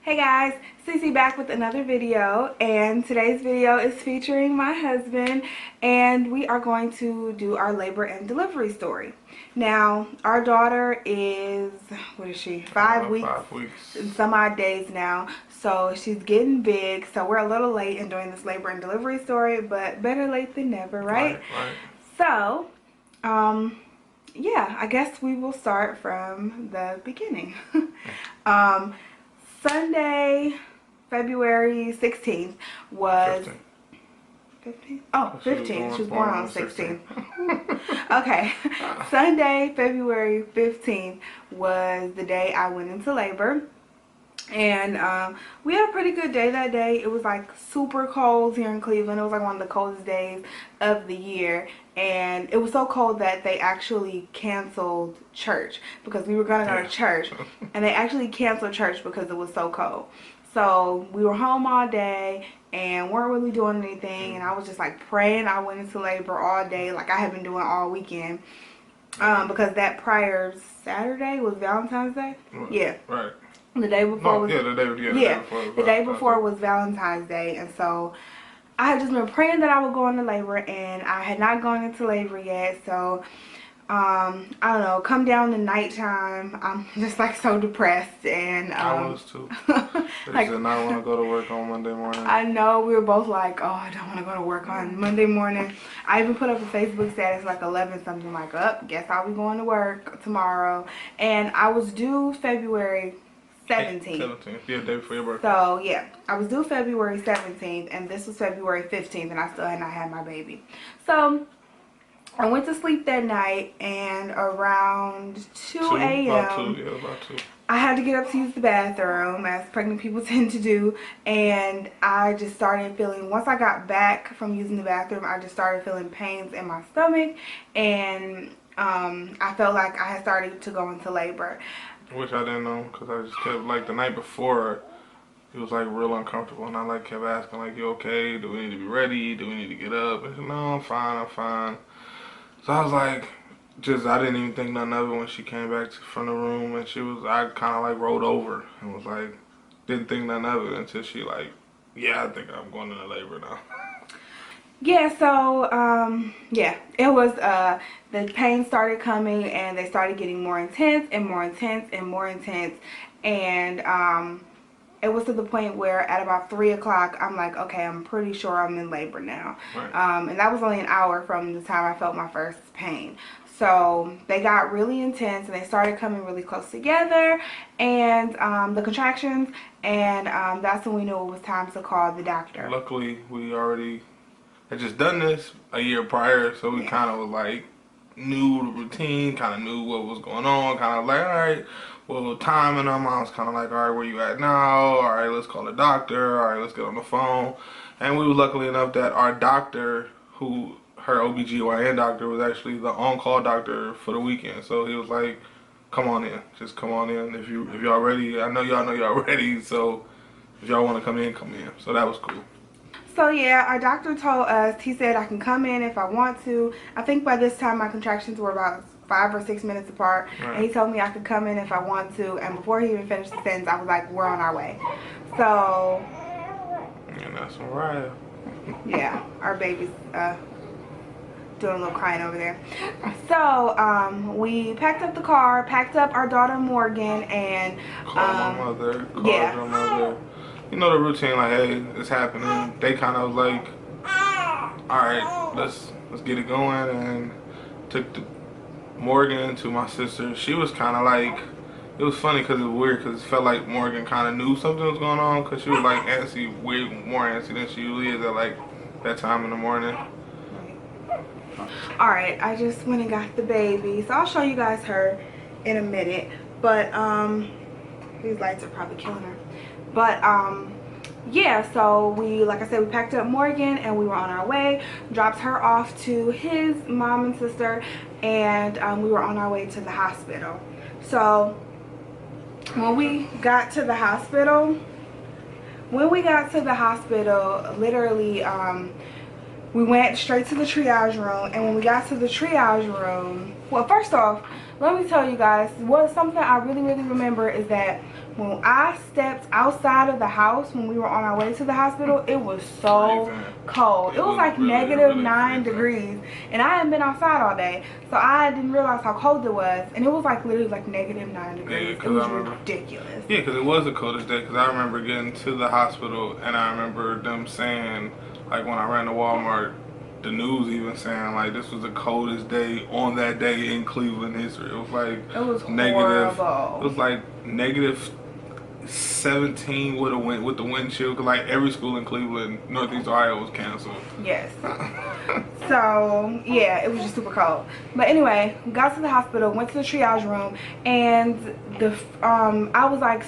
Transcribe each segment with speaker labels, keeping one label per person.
Speaker 1: Hey guys, Cece back with another video, and today's video is featuring my husband, and we are going to do our labor and delivery story. Now, our daughter is, what is she, 5 weeks?
Speaker 2: 5 weeks.
Speaker 1: And some odd days now, so she's getting big, so we're a little late in doing this labor and delivery story, but better late than never, right?
Speaker 2: Right.
Speaker 1: So, yeah, I guess we will start from the beginning. Sunday, February 16th was 15th? Oh, 15th. She was born on 16th. Okay. Sunday, February 15th was the day I went into labor. And we had a pretty good day that day. It was like super cold here in Cleveland. It was like one of the coldest days of the year. And it was so cold that they actually canceled church because we were going to go to church. And they actually canceled church because it was so cold. So we were home all day and weren't really doing anything. And I was just like praying. I went into labor all day like I had been doing all weekend. Because that prior Saturday was Valentine's Day. Yeah.
Speaker 2: Right.
Speaker 1: The day before was
Speaker 2: the
Speaker 1: day before was Valentine's Day, and so I had just been praying that I would go into labor, and I had not gone into labor yet. So I don't know, come down to nighttime, I'm just like so depressed, and
Speaker 2: I was too.
Speaker 1: Like,
Speaker 2: did not want to go to work on Monday morning.
Speaker 1: I know, we were both like, oh, I don't want to go to work on Monday morning. I even put up a Facebook status like 11 something, like, guess I'll be going to work tomorrow. And I was due February 17th.
Speaker 2: Yeah, day before your birthday.
Speaker 1: So yeah, I was due February 17th, and this was February 15th, and I still had not had my baby. So I went to sleep that night, and around 2 a.m.
Speaker 2: About 2.
Speaker 1: I had to get up to use the bathroom, as pregnant people tend to do, and I just started feeling, once I got back from using the bathroom, I just started feeling pains in my stomach, and I felt like I had started to go into labor.
Speaker 2: Which I didn't know, because I just kept, like, the night before, it was, like, real uncomfortable, and I, like, kept asking, like, you okay? Do we need to be ready? Do we need to get up? And she said, no, I'm fine. So I was, like, I didn't even think nothing of it when she came back from the room, and I kind of, like, rolled over, and was, like, didn't think nothing of it until she, like, yeah, I think I'm going into labor now.
Speaker 1: Yeah, so, yeah, it was, the pain started coming, and they started getting more intense, and more intense, and more intense, and, it was to the point where at about 3 o'clock, I'm like, okay, I'm pretty sure I'm in labor now.
Speaker 2: Right.
Speaker 1: And that was only an hour from the time I felt my first pain. So they got really intense, and they started coming really close together, and the contractions, and that's when we knew it was time to call the doctor.
Speaker 2: Luckily, we already had just done this a year prior, so we kind of was like, knew the routine, kind of knew what was going on, kind of like, all right, well, timing them, I was kind of like, all right, where you at now? All right, let's call the doctor. All right, let's get on the phone. And we were lucky enough that our doctor, her OBGYN doctor, was actually the on-call doctor for the weekend. So he was like, come on in, just come on in. If y'all ready, I know y'all ready, so if y'all want to come in, come in. So that was cool.
Speaker 1: So yeah, our doctor told us, he said I can come in if I want to. I think by this time my contractions were about 5 or 6 minutes apart. Right. And he told me I could come in if I want to. And before he even finished the sentence, I was like, we're on our way. So.
Speaker 2: And that's Mariah.
Speaker 1: Yeah, our baby's doing a little crying over there. So we packed up the car, packed up our daughter Morgan, and
Speaker 2: called my mother, her mother. You know the routine, like, hey, it's happening. They kind of was like, all right, let's get it going, and took Morgan to my sister. She was kind of like, it was funny because it was weird, because it felt like Morgan kind of knew something was going on, because she was like antsy, way more antsy than she usually is at like that time in the morning.
Speaker 1: All right, I just went and got the baby, so I'll show you guys her in a minute, but these lights are probably killing her. But yeah, so like I said, we packed up Morgan and we were on our way, dropped her off to his mom and sister, and we were on our way to the hospital. So when we got to the hospital, literally we went straight to the triage room. And when we got to the triage room, well, first off, let me tell you guys, something I really remember is that when I stepped outside of the house when we were on our way to the hospital, it was so cold. It was like negative 9 degrees, and I hadn't been outside all day, so I didn't realize how cold it was, and it was like literally like negative 9 degrees.
Speaker 2: Yeah,
Speaker 1: it was ridiculous.
Speaker 2: Yeah, because it was the coldest day, because I remember getting to the hospital, and I remember them saying, like when I ran to Walmart, the news even saying like this was the coldest day on that day in Cleveland history. It was like
Speaker 1: it was negative. Horrible.
Speaker 2: It was like negative 17 with the wind chill, because like every school in Cleveland, Northeast Ohio was canceled.
Speaker 1: Yes. So yeah, it was just super cold. But anyway, got to the hospital, went to the triage room, and the I was like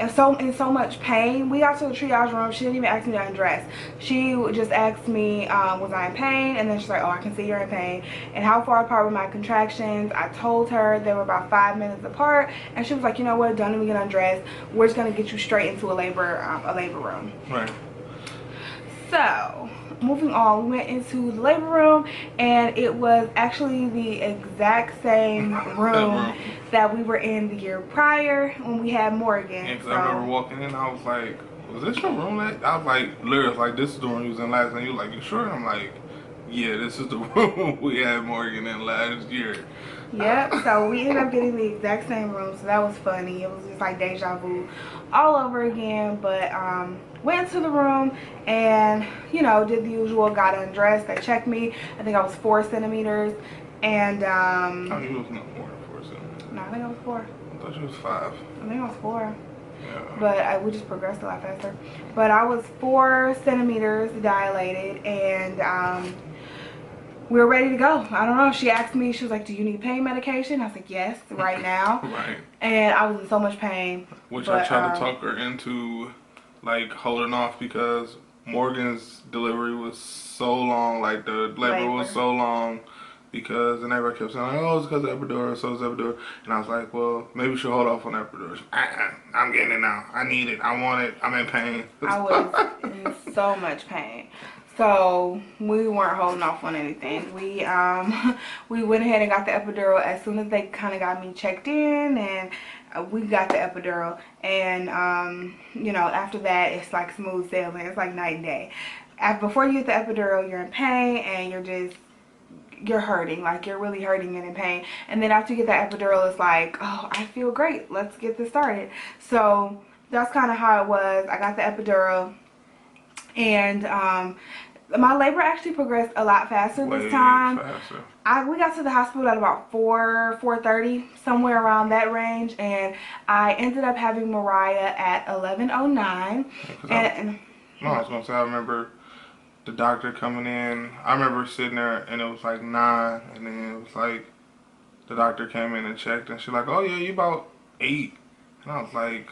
Speaker 1: in so much pain. We got to the triage room. She didn't even ask me to undress. She just asked me, was I in pain? And then she's like, oh, I can see you're in pain. And how far apart were my contractions? I told her they were about 5 minutes apart. And she was like, you know what? Don't even get undressed. We're just gonna get you straight into a labor room.
Speaker 2: Right.
Speaker 1: So moving on, we went into the labor room, and it was actually the exact same room that we were in the year prior when we had Morgan.
Speaker 2: Yeah, because I remember walking in, I was like, was this your room? I was like, literally, like, this is the room you was in last night. You were like, you sure? I'm like, yeah, this is the room we had Morgan in last year.
Speaker 1: Yep, so we ended up getting the exact same room, so that was funny. It was just like deja vu all over again. But went to the room and, you know, did the usual, got undressed. They checked me. I think I was 4 centimeters. And
Speaker 2: oh, you was not more than 4 centimeters.
Speaker 1: No, I think I was 4.
Speaker 2: I thought you was 5.
Speaker 1: I think I was 4.
Speaker 2: Yeah.
Speaker 1: But we just progressed a lot faster. But I was 4 centimeters dilated, and we were ready to go. I don't know. She asked me, she was like, do you need pain medication? I was like, yes, right now.
Speaker 2: Right.
Speaker 1: And I was in so much pain.
Speaker 2: Which I tried to talk her into, like, holding off, because Morgan's delivery was so long. Like, the labor was so long. Because, and everybody kept saying, like, oh, it's because of epidural, so it's epidural. And I was like, well, maybe we should hold off on epidural. I'm getting it now. I need it. I want it. I'm in pain.
Speaker 1: I was in so much pain. So we weren't holding off on anything. We went ahead and got the epidural as soon as they kind of got me checked in, and we got the epidural. And you know, after that, it's like smooth sailing. It's like night and day. Before you get the epidural, you're in pain and you're hurting, like you're really hurting and in pain. And then after you get that epidural, it's like, oh, I feel great. Let's get this started. So that's kind of how it was. I got the epidural, and my labor actually progressed a lot faster this time. We got to the hospital at about 4:30, somewhere around that range, and I ended up having Mariah at 11:09. And
Speaker 2: no, I was gonna say, I remember the doctor coming in. I remember sitting there, and it was like 9, and then it was like the doctor came in and checked, and she's like, oh yeah, you about 8. And I was like,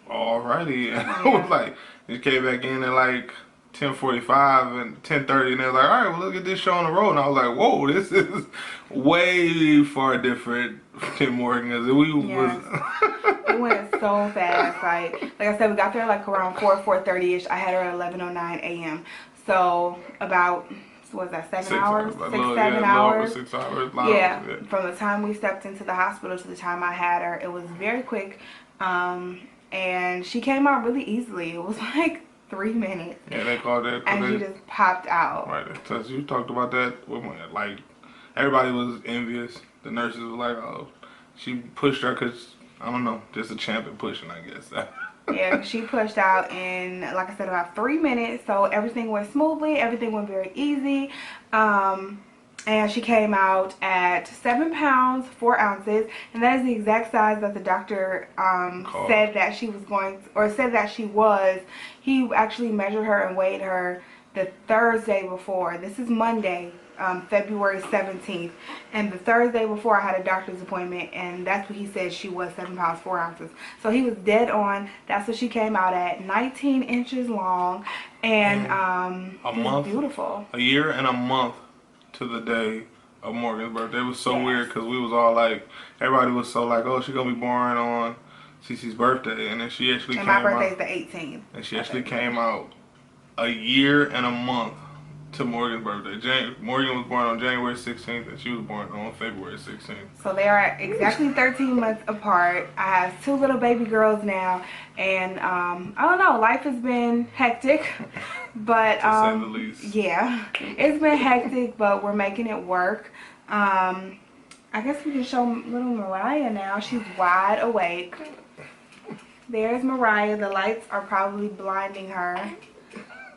Speaker 2: alrighty. And I was like, she came back in at like 10:45 and 10:30, and they're like, all right, well, look at this show on the road. And I was like, whoa, this is way far different than Morgan.
Speaker 1: It went so fast. Like I said, we got there like around 4:30ish. I had her at 11:09 a.m. So about, what was that, 7 hours? 7 hours?
Speaker 2: 6 hours.
Speaker 1: Yeah, from the time we stepped into the hospital to the time I had her, it was very quick. And she came out really easily. It was like 3 minutes.
Speaker 2: Yeah, they called it.
Speaker 1: And she just popped out.
Speaker 2: Right. Because you talked about that. Like, everybody was envious. The nurses were like, oh, she pushed her because, I don't know, just a champ at pushing, I guess.
Speaker 1: Yeah, she pushed out in, like I said, about 3 minutes. So everything went smoothly. Everything went very easy. And she came out at 7 pounds 4 ounces, and that is the exact size that the doctor said that she was going to, or said that she was. He actually measured her and weighed her the Thursday before. This is Monday, February 17th, and the Thursday before I had a doctor's appointment, and that's what he said she was, 7 pounds 4 ounces. So he was dead on. That's what she came out at, 19 inches long, and
Speaker 2: a month,
Speaker 1: beautiful.
Speaker 2: A year and a month to the day of Morgan's birthday. It was so weird because we was all like, everybody was so like, oh, she's gonna be born on Cece's birthday, and then she actually came out.
Speaker 1: And my birthday's the 18th.
Speaker 2: And she actually came out a year and a month to Morgan's birthday. Morgan was born on January 16th and she was born on February 16th.
Speaker 1: So they are exactly 13 months apart. I have 2 little baby girls now, and I don't know, life has been hectic, but
Speaker 2: to say the least.
Speaker 1: yeah, it's been hectic, but we're making it work. I guess we can show little Mariah now. She's wide awake. There's Mariah. The lights are probably blinding her,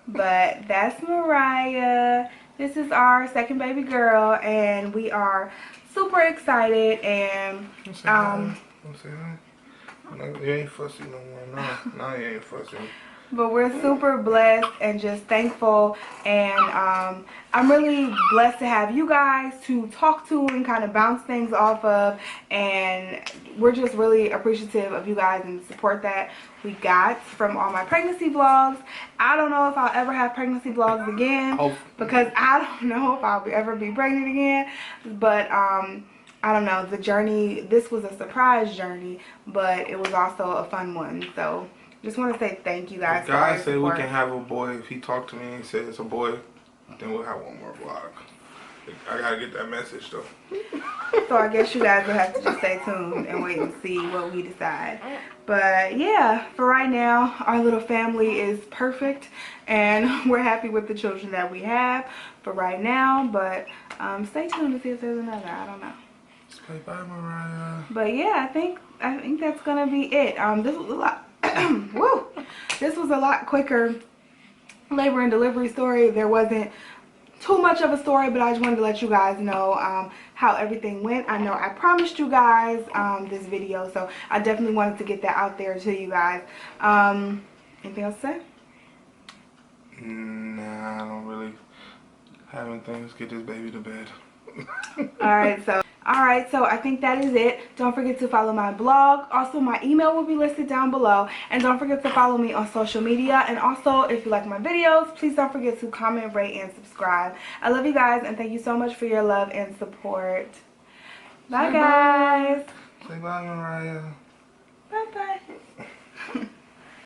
Speaker 1: but that's Mariah. This is our second baby girl, and we are super excited. And
Speaker 2: you ain't fussy no more. No, you ain't fussy.
Speaker 1: But we're super blessed and just thankful, and I'm really blessed to have you guys to talk to and kind of bounce things off of, and we're just really appreciative of you guys and the support that we got from all my pregnancy vlogs. I don't know if I'll ever have pregnancy vlogs again because I don't know if I'll ever be pregnant again, but I don't know, the journey, this was a surprise journey, but it was also a fun one. So just want to say thank you guys.
Speaker 2: If God said we can have a boy, if he talked to me and said it's a boy, then we'll have one more vlog. I gotta get that message though.
Speaker 1: So I guess you guys will have to just stay tuned and wait and see what we decide. But yeah, for right now, our little family is perfect, and we're happy with the children that we have for right now. But stay tuned to see if there's another. I don't know.
Speaker 2: Say bye, Mariah.
Speaker 1: But yeah, I think that's gonna be it. This was a lot. Woo! This was a lot quicker labor and delivery story. There wasn't too much of a story, but I just wanted to let you guys know how everything went. I know I promised you guys this video, so I definitely wanted to get that out there to you guys. Anything else to say?
Speaker 2: Nah, I don't really have anything. Let's get this baby to bed.
Speaker 1: Alright, so I think that is it. Don't forget to follow my blog. Also, my email will be listed down below. And don't forget to follow me on social media. And also, if you like my videos, please don't forget to comment, rate, and subscribe. I love you guys, and thank you so much for your love and support. Bye, guys.
Speaker 2: Say bye, Mariah.
Speaker 1: Bye-bye.